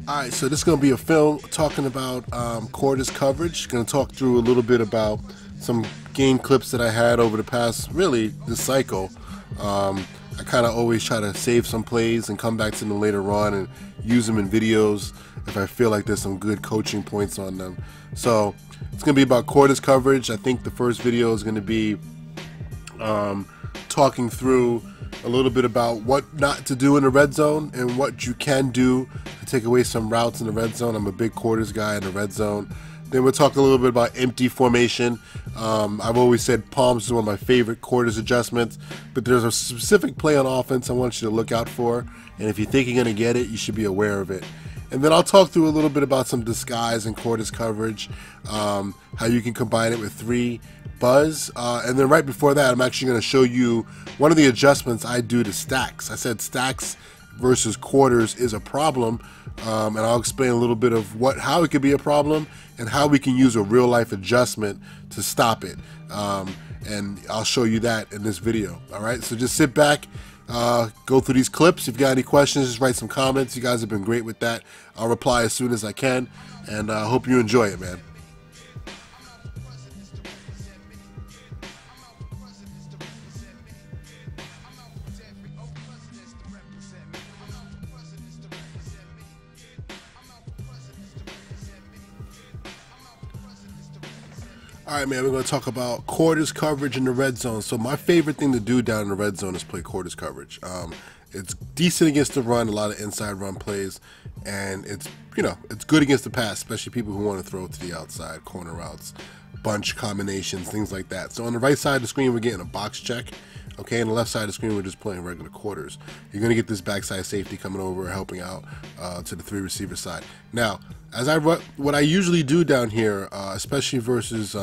Alright, so this is going to be a film talking about quarters coverage. Going to talk through a little bit about some game clips that I had over the past, really, this cycle. I kind of always try to save some plays and come back to them later on and use them in videos if I feel like there's some good coaching points on them. So it's going to be about quarters coverage. I think the first video is going to be talking through a little bit about what not to do in the red zone and what you can do to take away some routes in the red zone. I'm a big quarters guy in the red zone. Then we'll talk a little bit about empty formation. I've always said palms is one of my favorite quarters adjustments, but there's a specific play on offense I want you to look out for, and if you think you're going to get it, you should be aware of it. And then I'll talk through a little bit about some disguise and quarters coverage, how you can combine it with three buzz, and then right before that, I'm actually going to show you one of the adjustments I do to stacks. I said stacks versus quarters is a problem, and I'll explain a little bit of how it could be a problem and how we can use a real-life adjustment to stop it. And I'll show you that in this video. All right, so just sit back, go through these clips. If you got any questions, just write some comments. You guys have been great with that. I'll reply as soon as I can, and I hope you enjoy it, man. All right, man, we're going to talk about quarters coverage in the red zone. So my favorite thing to do down in the red zone is play quarters coverage. It's decent against the run, a lot of inside run plays, and it's good against the pass, especially people who want to throw to the outside, corner routes, bunch combinations, things like that. So on the right side of the screen, we're getting a box check. Okay, on the left side of the screen, we're just playing regular quarters. You're going to get this backside safety coming over, helping out to the three receiver side. Now, what I usually do down here, especially versus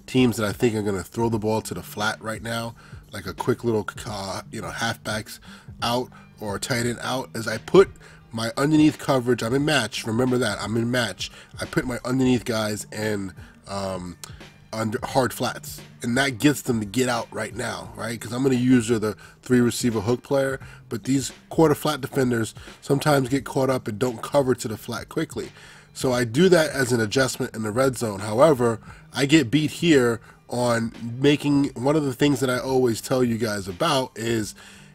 teams that I think are going to throw the ball to the flat right now, like a quick little halfbacks out or tight end out, is I put my underneath coverage. I'm in match. Remember that I'm in match. I put my underneath guys in under hard flats, and that gets them to get out right now, right? Because I'm going to use the three receiver hook player, but these quarter flat defenders sometimes get caught up and don't cover to the flat quickly. So I do that as an adjustment in the red zone. However, I get beat here on making one of the things that I always tell you guys about is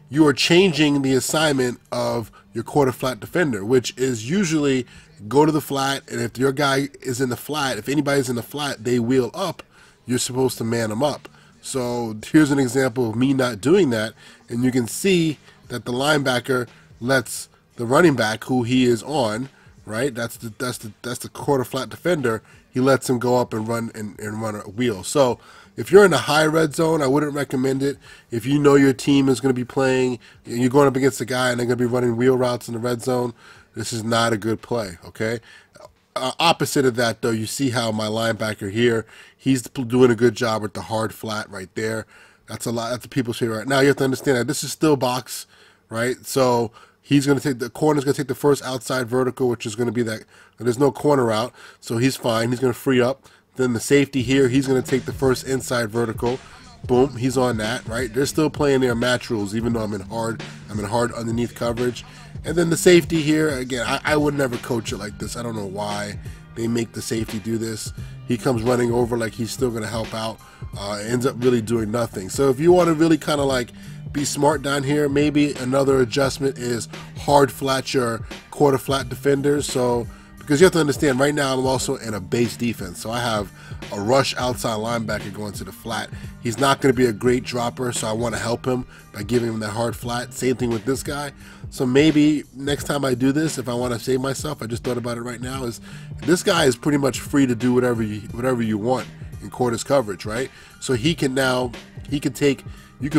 you are changing the assignment of your quarter flat defender, which is usually go to the flat, and if your guy is in the flat, if anybody's in the flat, they wheel up, you're supposed to man them up. So here's an example of me not doing that, and you can see that the linebacker lets the running back, who he is on, right? That's the quarter flat defender. He lets him go up and run and run a wheel. So if you're in a high red zone, I wouldn't recommend it. If you know your team is going to be playing, and you're going up against a guy and they're going to be running wheel routes in the red zone, this is not a good play, okay? Opposite of that, though, you see how my linebacker here, he's doing a good job with the hard flat right there. That's a lot. That's the people's favorite. Right now, you have to understand that this is still box, right? So he's going to take the corner's going to take the first outside vertical, which is going to be that. There's no corner out, so he's fine. He's going to free up. Then the safety here, he's going to take the first inside vertical. Boom, he's on that, right? They're still playing their match rules, even though I'm in hard underneath coverage. And then the safety here, again, I would never coach it like this. I don't know why they make the safety do this. He comes running over like he's still going to help out. Ends up really doing nothing. So if you want to really kind of like be smart down here, maybe another adjustment is hard flat your quarter flat defenders. So because you have to understand, right now I'm also in a base defense. So I have a rush outside linebacker going to the flat. He's not going to be a great dropper, so I want to help him by giving him that hard flat. Same thing with this guy. So maybe next time I do this, if I want to save myself, I just thought about it right now, is this guy is pretty much free to do whatever you want in quarters coverage, right? So you could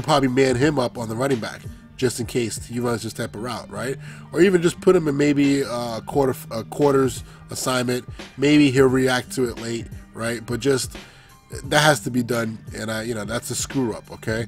probably man him up on the running back, just in case he runs this type of route, right? Or even just put him in maybe a quarters assignment. Maybe he'll react to it late, right? But just that has to be done, and that's a screw up, okay?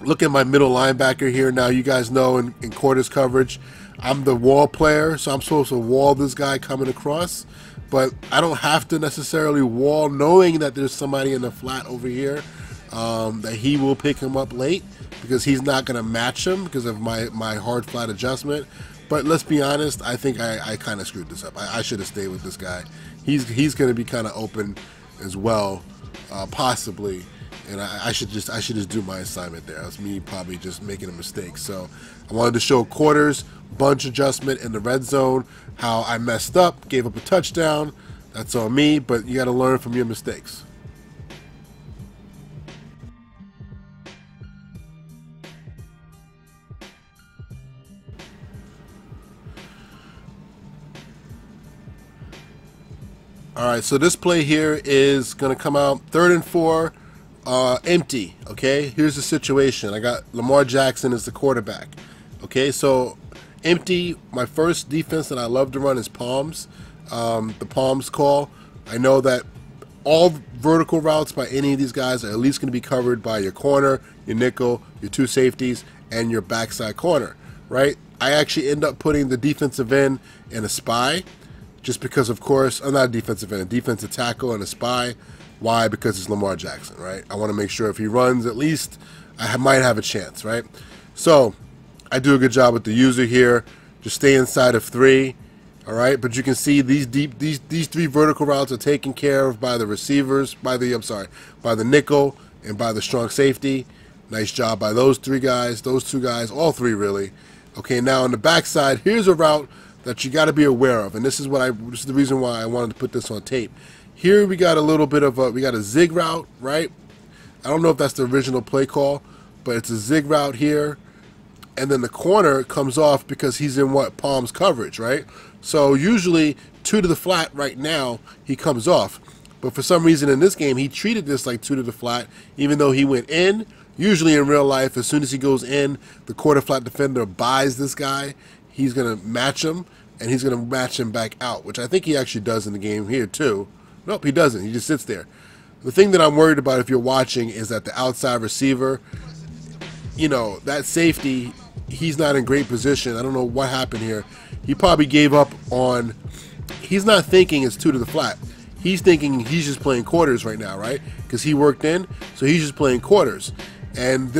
Look at my middle linebacker here. Now you guys know in quarters coverage, I'm the wall player, so I'm supposed to wall this guy coming across, but I don't have to necessarily wall, knowing that there's somebody in the flat over here that he will pick him up late, because he's not going to match him because of my hard flat adjustment. But let's be honest, I think I kind of screwed this up. I should have stayed with this guy. He's going to be kind of open as well, possibly. And I should just do my assignment there. That's me probably just making a mistake. So I wanted to show quarters, bunch adjustment in the red zone, how I messed up, gave up a touchdown. That's on me, but you got to learn from your mistakes. All right, so this play here is going to come out 3rd and 4, empty, okay? Here's the situation. I got Lamar Jackson as the quarterback, okay? So empty, my first defense that I love to run is palms, the palms call. I know that all vertical routes by any of these guys are at least going to be covered by your corner, your nickel, your 2 safeties, and your backside corner, right? I actually end up putting the defensive end in a spy, just because, of course, I'm not a defensive end, a defensive tackle and a spy. Why? Because it's Lamar Jackson, right? I want to make sure if he runs, at least I might have a chance, right? So I do a good job with the user here. Just stay inside of 3, all right? But you can see these 3 vertical routes are taken care of by the receivers, by the nickel and by the strong safety. Nice job by those 3 guys, those 2 guys, all 3 really. Okay, now on the backside, here's a route that you got to be aware of, and this is the reason why I wanted to put this on tape. Here we got a little bit of we got a zig route, right? I don't know if that's the original play call, but it's a zig route here, and then the corner comes off because he's in palms coverage, right? So usually 2 to the flat right now, he comes off, but for some reason in this game he treated this like 2 to the flat, even though he went in. Usually in real life, as soon as he goes in, the quarter flat defender buys this guy. He's going to match him, and he's going to match him back out, which I think he actually does in the game here too. Nope, he doesn't. He just sits there. The thing that I'm worried about if you're watching is that the outside receiver, you know, that safety, he's not in great position. I don't know what happened here. He probably gave up on, he's not thinking it's 2 to the flat. He's thinking he's just playing quarters right now, right? Because he worked in, so he's just playing quarters. And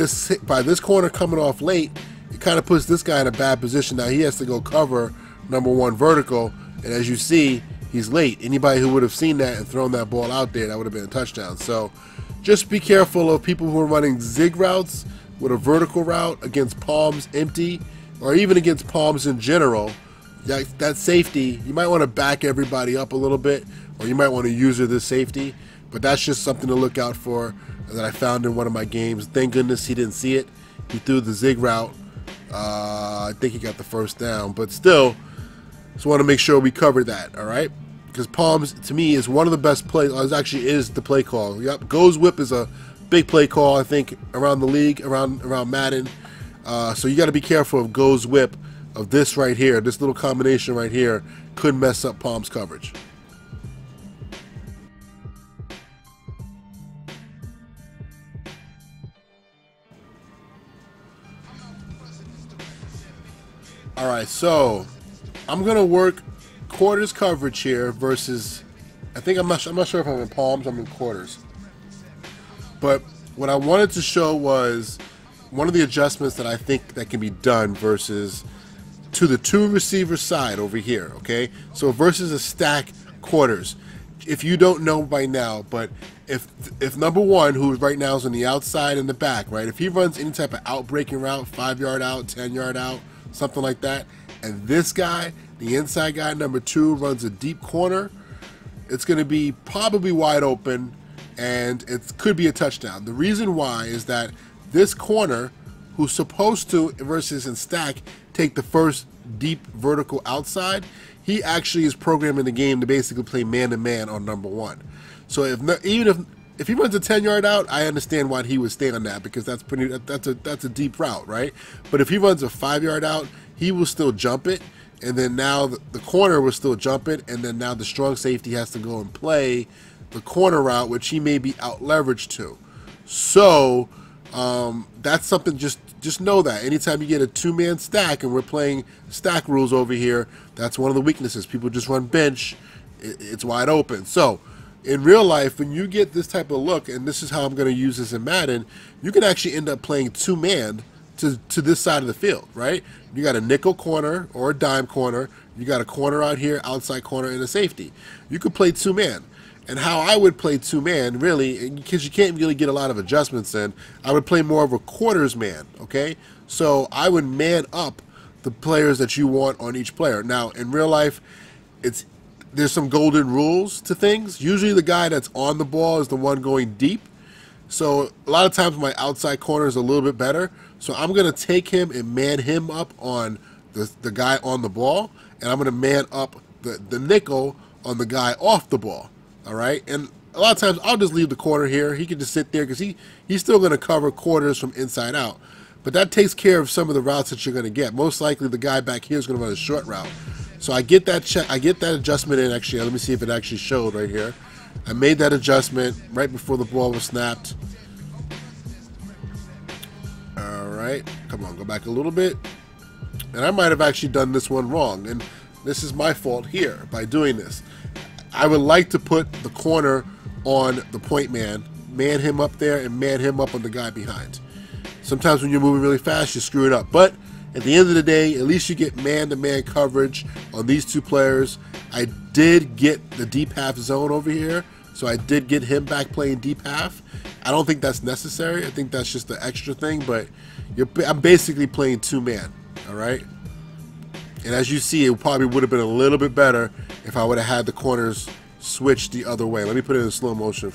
by this corner coming off late, it kind of puts this guy in a bad position. Now he has to go cover number 1 vertical, and as you see, he's late. Anybody who would have seen that and thrown that ball out there, that would have been a touchdown. So just be careful of people who are running zig routes with a vertical route against palms empty, or even against palms in general. That safety, you might want to back everybody up a little bit, or you might want to use this safety, but that's just something to look out for that I found in one of my games. Thank goodness he didn't see it. He threw the zig route. I think he got the first down, but still, just want to make sure we cover that, all right? Because palms, to me, is one of the best plays. It actually is the play call. Yep, goes whip is a big play call, I think, around the league, around Madden. So you got to be careful of goes whip, of this right here. This little combination right here could mess up palms coverage. All right, so I'm gonna work quarters coverage here versus, I'm not sure if I'm in palms, I'm in quarters. But what I wanted to show was one of the adjustments that I think that can be done versus to the 2 receiver side over here, okay? So versus a stack quarters. If you don't know by now, but if number 1, who right now is on the outside and the back, right? If he runs any type of out-breaking route, 5-yard out, 10-yard out, something like that, and this guy, the inside guy, number 2, runs a deep corner, it's going to be probably wide open, and it could be a touchdown. The reason why is that this corner, who's supposed to, versus in stack, take the first deep vertical outside, he actually is programming the game to basically play man-to-man on number 1. So even if he runs a 10-yard out, I understand why he would stay on that, because that's a deep route, right? But if he runs a 5-yard out, he will still jump it, and then now the corner will still jump it, and then now the strong safety has to go and play the corner route, which he may be out leveraged to. So that's something, just know that anytime you get a 2-man stack, and we're playing stack rules over here, that's one of the weaknesses. People just run bench, it's wide open. So in real life, when you get this type of look, and this is how I'm going to use this in Madden, you can actually end up playing 2-man to this side of the field, right? You got a nickel corner or a dime corner. You got a corner out here, outside corner, and a safety. You could play two-man. And how I would play two-man, really, because you can't really get a lot of adjustments in, I would play more of a quarters man, okay? So I would man up the players that you want on each player. Now, in real life, there's some golden rules to things. Usually the guy that's on the ball is the one going deep. So a lot of times my outside corner is a little bit better. So I'm going to take him and man him up on the guy on the ball, and I'm going to man up the nickel on the guy off the ball. All right, and a lot of times I'll just leave the corner here. He can just sit there because he's still going to cover quarters from inside out. But that takes care of some of the routes that you're going to get. Most likely the guy back here is going to run a short route. So I get that check. I get that adjustment in. Actually, let me see if it actually showed right here. I made that adjustment right before the ball was snapped. All right, come on, go back a little bit. And I might have actually done this one wrong, and this is my fault here by doing this. I would like to put the corner on the point man him up there, and man him up on the guy behind. Sometimes when you're moving really fast, you screw it up. But at the end of the day, at least you get man-to-man coverage on these two players. I did get the deep half zone over here, so I did get him back playing deep half. I don't think that's necessary. I think that's just the extra thing, but I'm basically playing two-man, all right? And as you see, it probably would have been a little bit better if I would have had the corners switched the other way. Let me put it in slow motion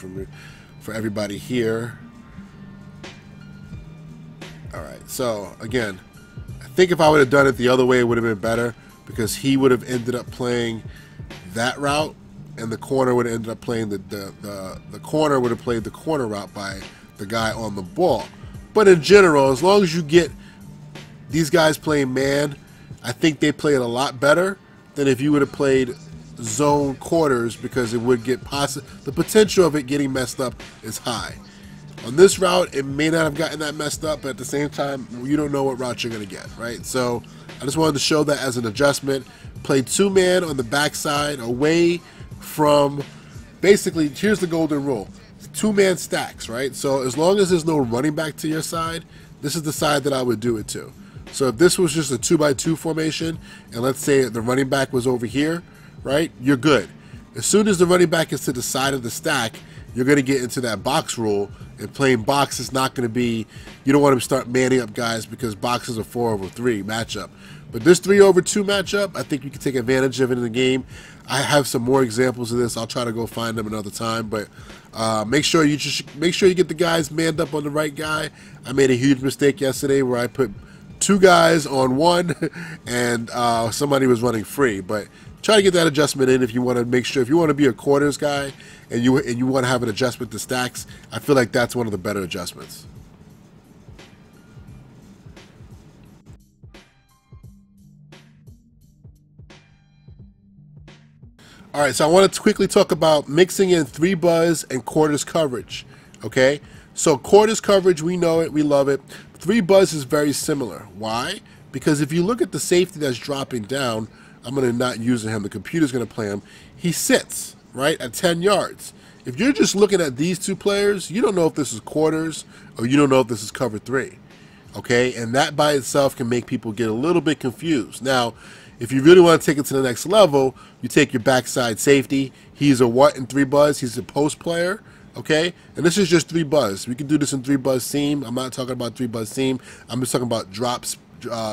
for everybody here. All right, so again, I think if I would have done it the other way, it would have been better because he would have ended up playing that route, and the corner would have ended up playing the corner would have played the corner route by the guy on the ball. But in general, as long as you get these guys playing man, I think they play it a lot better than if you would have played zone quarters, because it would get the potential of it getting messed up is high. On this route, it may not have gotten that messed up, but at the same time, you don't know what route you're going to get, right? So I just wanted to show that as an adjustment. Play two-man on the backside away from, basically, here's the golden rule. Two-man stacks, right? So as long as there's no running back to your side, this is the side that I would do it to. So if this was just a 2-by-2 formation, and let's say the running back was over here, right, you're good. As soon as the running back is to the side of the stack, you're going to get into that box rule, and playing box is not going to be, you don't want to start manning up guys because box is a 4-over-3 matchup. But this 3-over-2 matchup, I think you can take advantage of it in the game. I have some more examples of this. I'll try to go find them another time, but make sure you get the guys manned up on the right guy. I made a huge mistake yesterday where I put two guys on one, and somebody was running free. But try to get that adjustment in if you want to make sure. If you want to be a quarters guy and you want to have an adjustment to stacks, I feel like that's one of the better adjustments. All right, so I want to quickly talk about mixing in 3-buzz and quarters coverage. Okay, so quarters coverage, we know it, we love it. 3-buzz is very similar. Why? Because if you look at the safety that's dropping down, I'm going to not use him. The computer's going to play him. He sits, right, at 10 yards. If you're just looking at these two players, you don't know if this is quarters or you don't know if this is cover 3. Okay, and that by itself can make people get a little bit confused. Now, if you really want to take it to the next level, you take your backside safety. He's a what in 3-buzz? He's a post player. Okay, and this is just 3-buzz. We can do this in 3-buzz seam. I'm not talking about 3-buzz seam. I'm just talking about drops,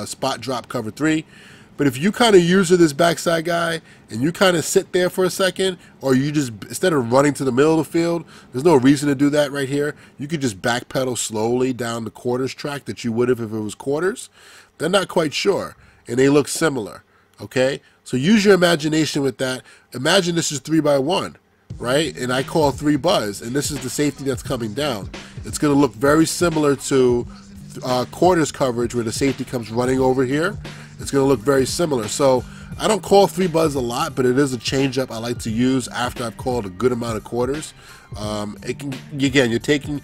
spot drop cover 3. But if you kind of use this backside guy and you kind of sit there for a second, or you just, instead of running to the middle of the field, there's no reason to do that right here. You could just backpedal slowly down the quarters track that you would have if it was quarters. They're not quite sure, and they look similar. Okay, so use your imagination with that. Imagine this is 3-by-1, right? And I call 3-buzz, and this is the safety that's coming down. It's going to look very similar to quarters coverage where the safety comes running over here. It's going to look very similar. So I don't call 3-buzz a lot, but it is a change-up I like to use after I've called a good amount of quarters. Again, you're taking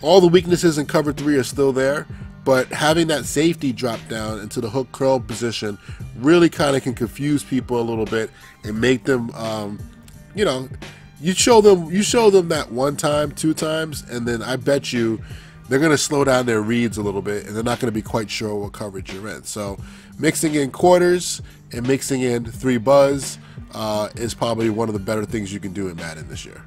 all the weaknesses in cover 3 are still there, but having that safety drop down into the hook curl position really kind of can confuse people a little bit and make them, you know, you show them that 1 time, 2 times, and then I bet you they're going to slow down their reads a little bit, and they're not going to be quite sure what coverage you're in. So mixing in quarters and mixing in 3 buzz is probably one of the better things you can do in Madden this year.